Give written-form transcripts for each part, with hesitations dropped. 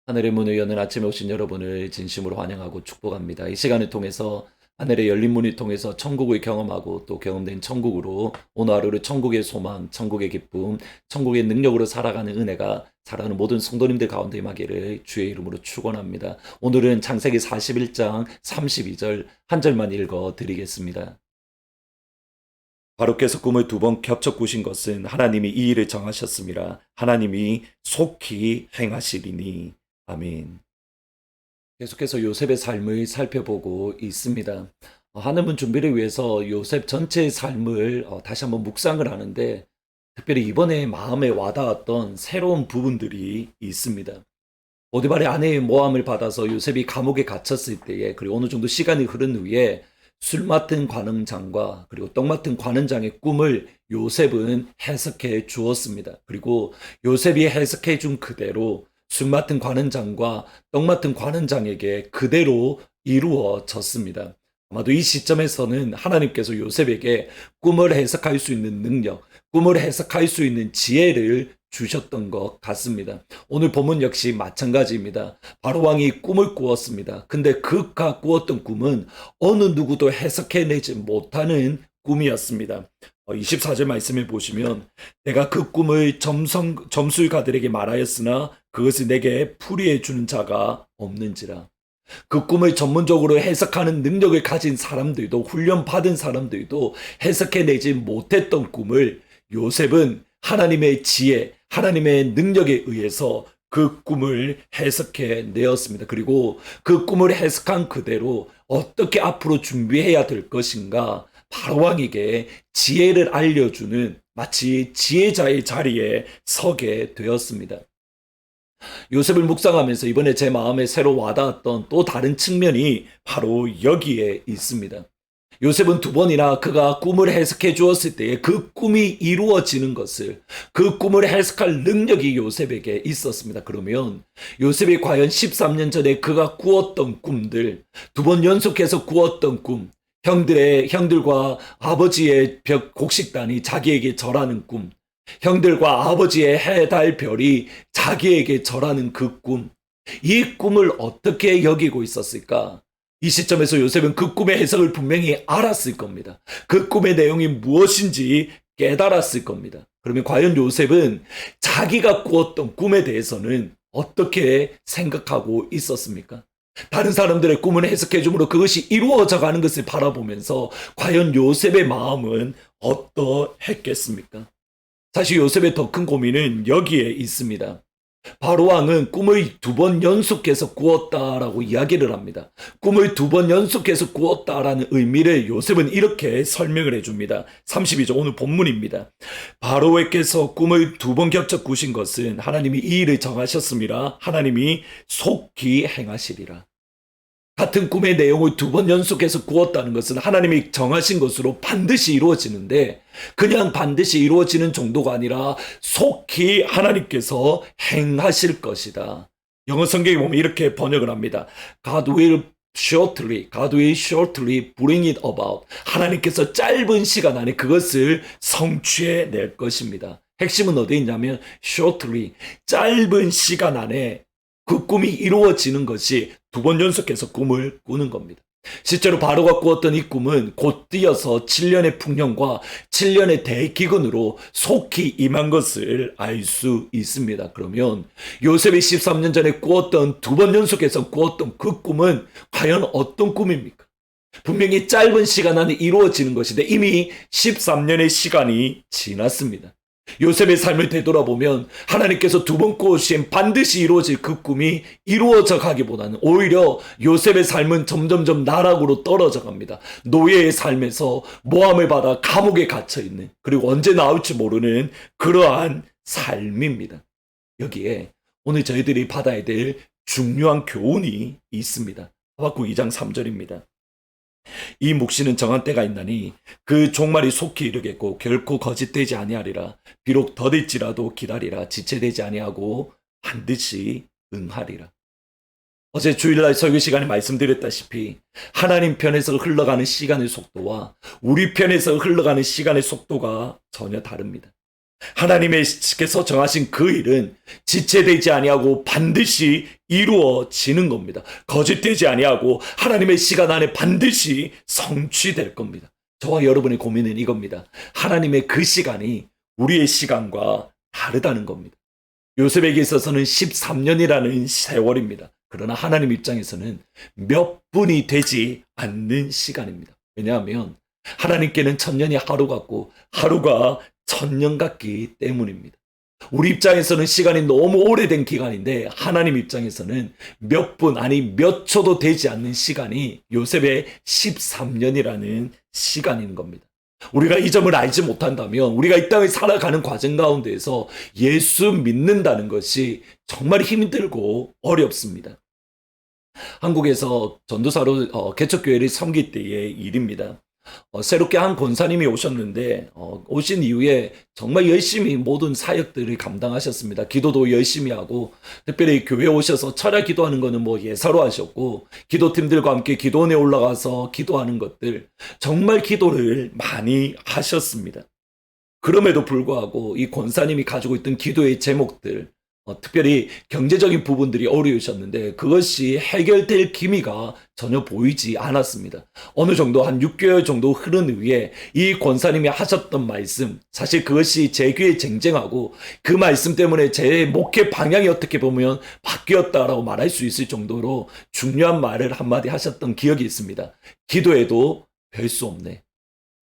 하늘의 문을 여는 아침에 오신 여러분을 진심으로 환영하고 축복합니다. 이 시간을 통해서 하늘의 열린 문을 통해서 천국을 경험하고 또 경험된 천국으로 오늘 하루를 천국의 소망, 천국의 기쁨, 천국의 능력으로 살아가는 은혜가 사랑하는 모든 성도님들 가운데 임하기를 주의 이름으로 축원합니다. 오늘은 창세기 41장 32절 한 절만 읽어 드리겠습니다. 바로께서 꿈을 두 번 겹쳐 꾸신 것은 하나님이 이 일을 정하셨습니다. 하나님이 속히 행하시리니. 아멘. 계속해서 요셉의 삶을 살펴보고 있습니다. 하나님은 준비를 위해서 요셉 전체의 삶을 다시 한번 묵상을 하는데 특별히 이번에 마음에 와닿았던 새로운 부분들이 있습니다. 보디발의 아내의 모함을 받아서 요셉이 감옥에 갇혔을 때에 그리고 어느 정도 시간이 흐른 후에 술 맡은 관원장과 그리고 떡 맡은 관원장의 꿈을 요셉은 해석해 주었습니다. 그리고 요셉이 해석해 준 그대로 술 맡은 관원장과 떡 맡은 관원장에게 그대로 이루어졌습니다. 아마도 이 시점에서는 하나님께서 요셉에게 꿈을 해석할 수 있는 능력, 꿈을 해석할 수 있는 지혜를 주셨던 것 같습니다. 오늘 본문 역시 마찬가지입니다. 바로왕이 꿈을 꾸었습니다. 근데 그가 꾸었던 꿈은 어느 누구도 해석해내지 못하는 꿈이었습니다. 24절 말씀을 보시면 내가 그 꿈을 점술가들에게 말하였으나 그것을 내게 풀이해 주는 자가 없는지라. 그 꿈을 전문적으로 해석하는 능력을 가진 사람들도 훈련받은 사람들도 해석해내지 못했던 꿈을 요셉은 하나님의 지혜, 하나님의 능력에 의해서 그 꿈을 해석해 내었습니다. 그리고 그 꿈을 해석한 그대로 어떻게 앞으로 준비해야 될 것인가 바로왕에게 지혜를 알려주는 마치 지혜자의 자리에 서게 되었습니다. 요셉을 묵상하면서 이번에 제 마음에 새로 와닿았던 또 다른 측면이 바로 여기에 있습니다. 요셉은 두 번이나 그가 꿈을 해석해 주었을 때에 그 꿈이 이루어지는 것을, 그 꿈을 해석할 능력이 요셉에게 있었습니다. 그러면 요셉이 과연 13년 전에 그가 꾸었던 꿈들, 두 번 연속해서 꾸었던 꿈, 형들과 아버지의 곡식단이 자기에게 절하는 꿈, 형들과 아버지의 해, 달, 별이 자기에게 절하는 그 꿈, 이 꿈을 어떻게 여기고 있었을까? 이 시점에서 요셉은 그 꿈의 해석을 분명히 알았을 겁니다. 그 꿈의 내용이 무엇인지 깨달았을 겁니다. 그러면 과연 요셉은 자기가 꾸었던 꿈에 대해서는 어떻게 생각하고 있었습니까? 다른 사람들의 꿈을 해석해 주므로 그것이 이루어져 가는 것을 바라보면서 과연 요셉의 마음은 어떠했겠습니까? 사실 요셉의 더 큰 고민은 여기에 있습니다. 바로왕은 꿈을 두 번 연속해서 꾸었다라고 이야기를 합니다. 꿈을 두 번 연속해서 꾸었다라는 의미를 요셉은 이렇게 설명을 해줍니다. 32절 오늘 본문입니다. 바로에게서 꿈을 두 번 겹쳐 꾸신 것은 하나님이 이 일을 정하셨습니다. 하나님이 속히 행하시리라. 같은 꿈의 내용을 두 번 연속해서 꾸었다는 것은 하나님이 정하신 것으로 반드시 이루어지는데 그냥 반드시 이루어지는 정도가 아니라 속히 하나님께서 행하실 것이다. 영어 성경에 보면 이렇게 번역을 합니다. God will shortly bring it about. 하나님께서 짧은 시간 안에 그것을 성취해 낼 것입니다. 핵심은 어디에 있냐면 shortly, 짧은 시간 안에 그 꿈이 이루어지는 것이 두 번 연속해서 꿈을 꾸는 겁니다. 실제로 바로가 꾸었던 이 꿈은 곧 뛰어서 7년의 풍년과 7년의 대기근으로 속히 임한 것을 알 수 있습니다. 그러면 요셉이 13년 전에 꾸었던 두 번 연속해서 꾸었던 그 꿈은 과연 어떤 꿈입니까? 분명히 짧은 시간 안에 이루어지는 것인데 이미 13년의 시간이 지났습니다. 요셉의 삶을 되돌아보면 하나님께서 두 번 꾸으신 반드시 이루어질 그 꿈이 이루어져 가기보다는 오히려 요셉의 삶은 점점점 나락으로 떨어져 갑니다. 노예의 삶에서 모함을 받아 감옥에 갇혀 있는, 그리고 언제 나올지 모르는 그러한 삶입니다. 여기에 오늘 저희들이 받아야 될 중요한 교훈이 있습니다. 하박국 2장 3절입니다. 이 묵시는 정한 때가 있나니 그 종말이 속히 이르겠고 결코 거짓되지 아니하리라. 비록 더딜지라도 기다리라. 지체되지 아니하고 반드시 응하리라. 어제 주일날 설교 시간에 말씀드렸다시피 하나님 편에서 흘러가는 시간의 속도와 우리 편에서 흘러가는 시간의 속도가 전혀 다릅니다. 하나님께서 정하신 그 일은 지체되지 아니하고 반드시 이루어지는 겁니다. 거짓되지 아니하고 하나님의 시간 안에 반드시 성취될 겁니다. 저와 여러분의 고민은 이겁니다. 하나님의 그 시간이 우리의 시간과 다르다는 겁니다. 요셉에게 있어서는 13년이라는 세월입니다. 그러나 하나님 입장에서는 몇 분이 되지 않는 시간입니다. 왜냐하면 하나님께는 천년이 하루 같고 하루가 천년 같기 때문입니다. 우리 입장에서는 시간이 너무 오래된 기간인데 하나님 입장에서는 몇 분 아니 몇 초도 되지 않는 시간이 요셉의 13년이라는 시간인 겁니다. 우리가 이 점을 알지 못한다면 우리가 이 땅을 살아가는 과정 가운데에서 예수 믿는다는 것이 정말 힘들고 어렵습니다. 한국에서 전도사로 개척교회를 섬길 때의 일입니다. 새롭게 한 권사님이 오셨는데 오신 이후에 정말 열심히 모든 사역들을 감당하셨습니다. 기도도 열심히 하고 특별히 교회에 오셔서 철야 기도하는 거는 뭐 예사로 하셨고 기도팀들과 함께 기도원에 올라가서 기도하는 것들 정말 기도를 많이 하셨습니다. 그럼에도 불구하고 이 권사님이 가지고 있던 기도의 제목들 특별히 경제적인 부분들이 어려우셨는데 그것이 해결될 기미가 전혀 보이지 않았습니다. 어느 정도 한 6개월 정도 흐른 후에 이 권사님이 하셨던 말씀, 사실 그것이 제 귀에 쟁쟁하고 그 말씀 때문에 제 목회 방향이 어떻게 보면 바뀌었다라고 말할 수 있을 정도로 중요한 말을 한마디 하셨던 기억이 있습니다. 기도해도 별 수 없네.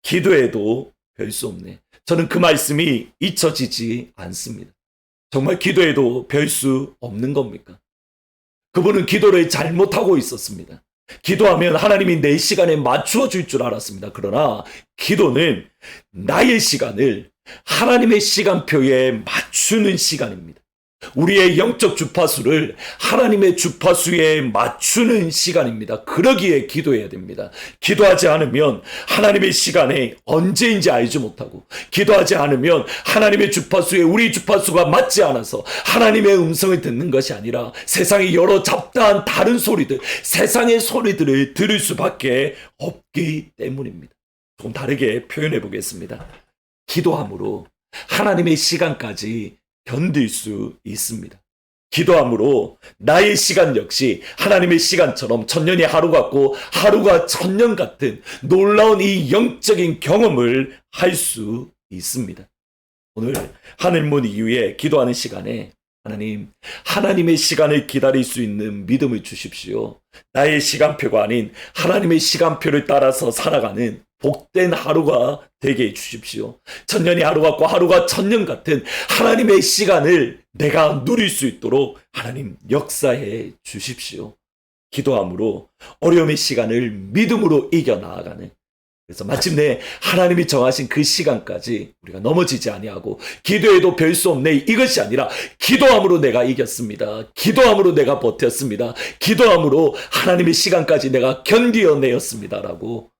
기도해도 별 수 없네. 저는 그 말씀이 잊혀지지 않습니다. 정말 기도해도 별 수 없는 겁니까? 그분은 기도를 잘못하고 있었습니다. 기도하면 하나님이 내 시간에 맞추어 줄 줄 알았습니다. 그러나 기도는 나의 시간을 하나님의 시간표에 맞추는 시간입니다. 우리의 영적 주파수를 하나님의 주파수에 맞추는 시간입니다. 그러기에 기도해야 됩니다. 기도하지 않으면 하나님의 시간에 언제인지 알지 못하고 기도하지 않으면 하나님의 주파수에 우리 주파수가 맞지 않아서 하나님의 음성을 듣는 것이 아니라 세상의 여러 잡다한 다른 소리들, 세상의 소리들을 들을 수밖에 없기 때문입니다. 조금 다르게 표현해 보겠습니다. 기도함으로 하나님의 시간까지 견딜 수 있습니다. 기도함으로 나의 시간 역시 하나님의 시간처럼 천년이 하루 같고 하루가 천년 같은 놀라운 이 영적인 경험을 할 수 있습니다. 오늘 하늘문 이후에 기도하는 시간에 하나님, 하나님의 시간을 기다릴 수 있는 믿음을 주십시오. 나의 시간표가 아닌 하나님의 시간표를 따라서 살아가는 복된 하루가 되게 해주십시오. 천년이 하루 같고 하루가 천년 같은 하나님의 시간을 내가 누릴 수 있도록 하나님 역사해 주십시오. 기도함으로 어려움의 시간을 믿음으로 이겨나가는, 그래서 마침내 하나님이 정하신 그 시간까지 우리가 넘어지지 아니하고 기도해도 별 수 없네 이것이 아니라 기도함으로 내가 이겼습니다. 기도함으로 내가 버텼습니다. 기도함으로 하나님의 시간까지 내가 견디어내었습니다 라고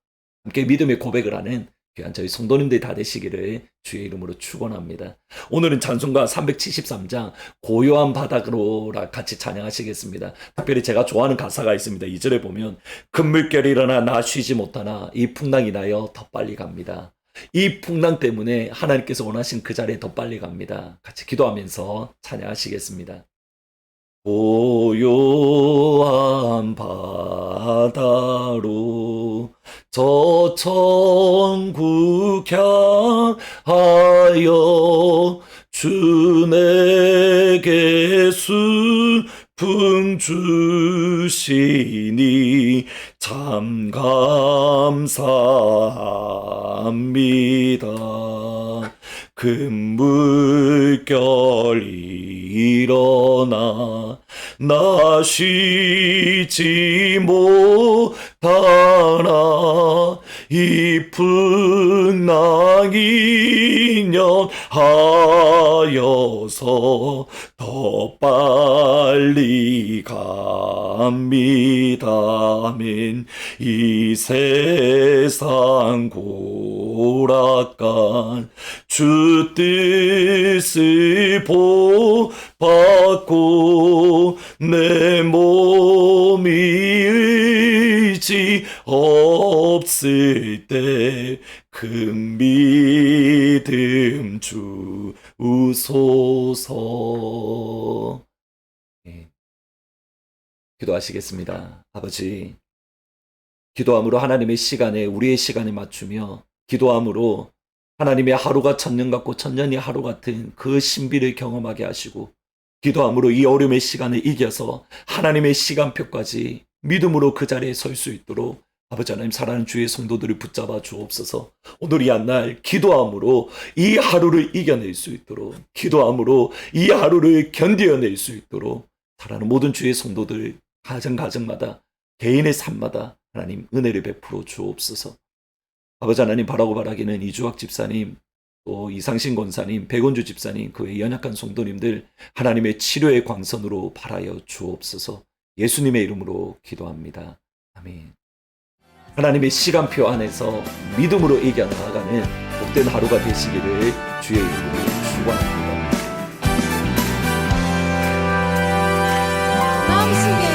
함께 믿음의 고백을 하는 귀한 저희 성도님들이 다 되시기를 주의 이름으로 축원합니다. 오늘은 찬송가 373장 고요한 바닥으로 같이 찬양하시겠습니다. 특별히 제가 좋아하는 가사가 있습니다. 2절에 보면 큰 물결이 일어나 나 쉬지 못하나 이 풍랑이 나여 더 빨리 갑니다. 이 풍랑 때문에 하나님께서 원하신 그 자리에 더 빨리 갑니다. 같이 기도하면서 찬양하시겠습니다. 고요한 바다로 저 천국 향하여 주 내게 슬픔 주시니 참 감사합니다. 큰 물결이 일어나 나 쉬지 못하나 이 풍랑이 인연하여서 더 빨리 갑니다. 아멘. 이 세상 고락간 주 뜻을 받고 내 몸이 의지 없을 때 큰 믿음 주 주옵소서. 예, 기도하시겠습니다. 아버지, 기도함으로 하나님의 시간에 우리의 시간에 맞추며 기도함으로 하나님의 하루가 천년 같고 천년이 하루 같은 그 신비를 경험하게 하시고 기도함으로 이 어려움의 시간을 이겨서 하나님의 시간표까지 믿음으로 그 자리에 설 수 있도록 아버지 하나님 사랑하는 주의 성도들을 붙잡아 주옵소서. 오늘 이 한날 기도함으로 이 하루를 이겨낼 수 있도록 기도함으로 이 하루를 견뎌낼 수 있도록 사랑하는 모든 주의 성도들 가정마다 개인의 삶마다 하나님 은혜를 베풀어 주옵소서. 아버지 하나님 바라고 바라기는 이주학 집사님 또 이상신 권사님 백원주 집사님 그 외 연약한 성도님들 하나님의 치료의 광선으로 바라여 주옵소서. 예수님의 이름으로 기도합니다. 아멘. 하나님의 시간표 안에서 믿음으로 이겨나가는 복된 하루가 되시기를 주의 이름으로 축원합니다. 무엇이나